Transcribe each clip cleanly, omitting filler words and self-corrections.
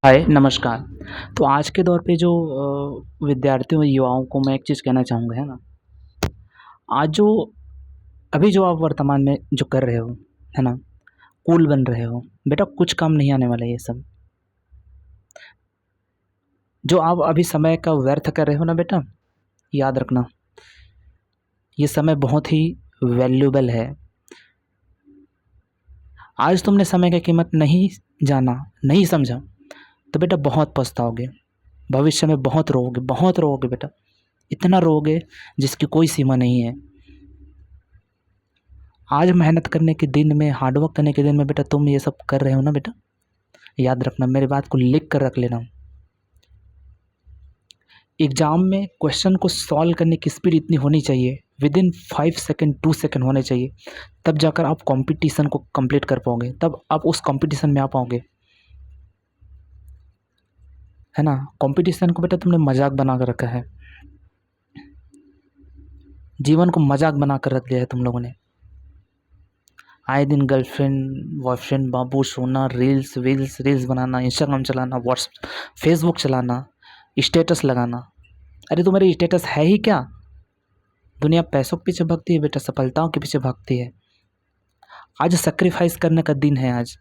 हाय, नमस्कार। तो आज के दौर पे जो विद्यार्थियों और युवाओं को मैं एक चीज़ कहना चाहूँगा, है ना? आज जो अभी जो आप वर्तमान में जो कर रहे हो, है ना? कूल बन रहे हो, बेटा कुछ काम नहीं आने वाला ये सब। जो आप अभी समय का व्यर्थ कर रहे हो ना बेटा, याद रखना, ये समय बहुत ही वैल्यूएबल है। आज तुमने समय की कीमत नहीं जाना, नहीं समझा, तो बेटा बहुत पछताओगे। भविष्य में बहुत रोओगे बेटा। इतना रोओगे जिसकी कोई सीमा नहीं है। आज मेहनत करने के दिन में, हार्ड वर्क करने के दिन में बेटा तुम ये सब कर रहे हो ना बेटा, याद रखना, मेरी बात को लिख कर रख लेना। एग्ज़ाम में क्वेश्चन को सॉल्व करने की स्पीड इतनी होनी चाहिए, विदिन 5 सेकंड 2 सेकंड होने चाहिए, तब जाकर आप कंपटीशन को कंप्लीट कर पाओगे, तब आप उस कंपटीशन में आ पाओगे, है ना? कंपटीशन को बेटा तुमने मजाक बना कर रखा है, जीवन को मजाक बना कर रख दिया है तुम लोगों ने। आए दिन गर्लफ्रेंड, बॉयफ्रेंड, बाबू, सोना, रील्स बनाना, इंस्टाग्राम चलाना, फेसबुक चलाना, स्टेटस लगाना। अरे तुम्हारी स्टेटस है ही क्या? दुनिया पैसों के पीछे भागती है बेटा, सफलताओं के पीछे भागती है। आज सैक्रिफाइस करने का दिन है, आज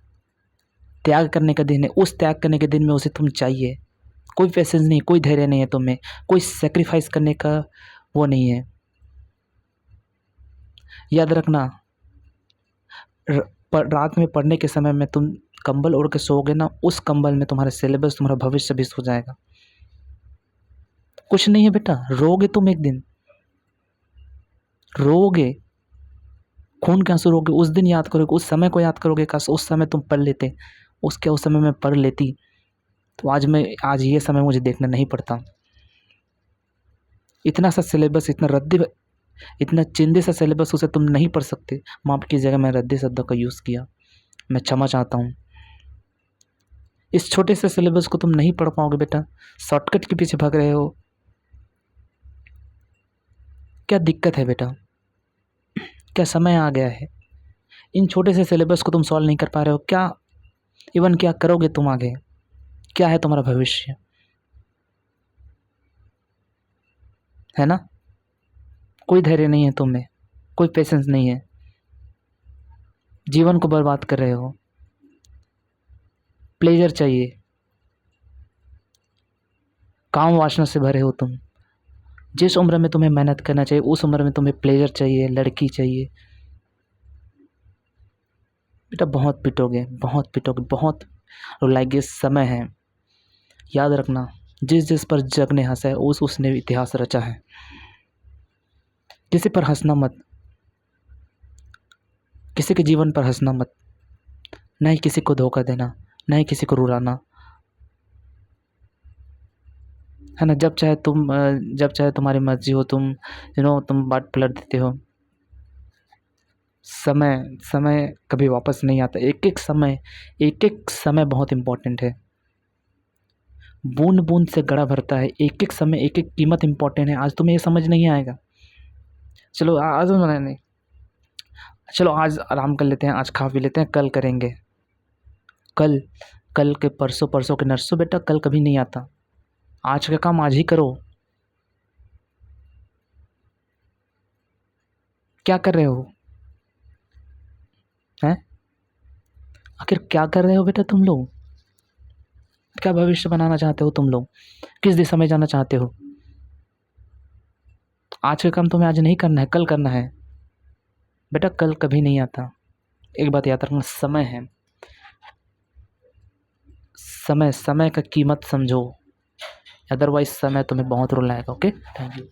त्याग करने का दिन है। उस त्याग करने के दिन में उसे तुम चाहिए। कोई पेशेंस नहीं, कोई धैर्य नहीं है तुम में, कोई सैक्रिफाइस करने का वो नहीं है। याद रखना, रात में पढ़ने के समय में तुम कंबल ओढ़ के सोओगे ना, उस कंबल में तुम्हारा सिलेबस, तुम्हारा भविष्य भी सो जाएगा। कुछ नहीं है बेटा, रोगे तुम एक दिन, रोगे, खून के आंसू रोगे। उस दिन याद करोगे, उस समय को याद करोगे, काश उस समय तुम पढ़ लेते, उस समय मैं पढ़ लेती तो आज ये समय मुझे देखना नहीं पड़ता। इतना सा सिलेबस, इतना चिंदे सा सिलेबस, उसे तुम नहीं पढ़ सकते। माफ़ की जगह मैं रद्दी शब्द का यूज़ किया, मैं क्षमा चाहता हूँ। इस छोटे से सिलेबस को तुम नहीं पढ़ पाओगे बेटा, शॉर्टकट के पीछे भाग रहे हो। क्या दिक्कत है बेटा? क्या समय आ गया है? इन छोटे से सिलेबस को तुम सॉल्व नहीं कर पा रहे हो क्या? इवन क्या करोगे तुम आगे? क्या है तुम्हारा भविष्य, है ना? कोई धैर्य नहीं है तुम में, कोई पेशेंस नहीं है, जीवन को बर्बाद कर रहे हो। प्लेजर चाहिए, काम वासना से भरे हो तुम। जिस उम्र में तुम्हें मेहनत करना चाहिए, उस उम्र में तुम्हें प्लेजर चाहिए, लड़की चाहिए। बेटा बहुत पिटोगे, बहुत रुलाएंगे। समय है, याद रखना, जिस पर जग ने हंसा है, उसने इतिहास रचा है। किसी पर हंसना मत, किसी के जीवन पर हंसना मत, ना ही किसी को धोखा देना, ना ही किसी को रुलाना, है ना? जब चाहे तुम्हारी मर्जी हो, तुम बात पलट देते हो। समय कभी वापस नहीं आता। एक एक समय बहुत इम्पोर्टेंट है। बूंद बूंद से घड़ा भरता है। एक एक समय, एक एक कीमत इम्पोर्टेंट है। आज तुम्हें ये समझ नहीं आएगा। चलो आज नहीं, चलो आज आराम कर लेते हैं, आज खा पी लेते हैं, कल करेंगे। कल कल के परसों, परसों के नरसों बेटा कल कभी नहीं आता। आज का काम आज ही करो। क्या कर रहे हो? हैं? आखिर क्या कर रहे हो बेटा तुम लोग? क्या भविष्य बनाना चाहते हो तुम लोग? किस दिशा में जाना चाहते हो? आज का काम तुम्हें आज नहीं करना है, कल करना है बेटा। कल कभी नहीं आता। एक बात याद रखना, समय है। समय का कीमत समझो, अदरवाइज समय तुम्हें बहुत रुलाएगा। Okay, thank you.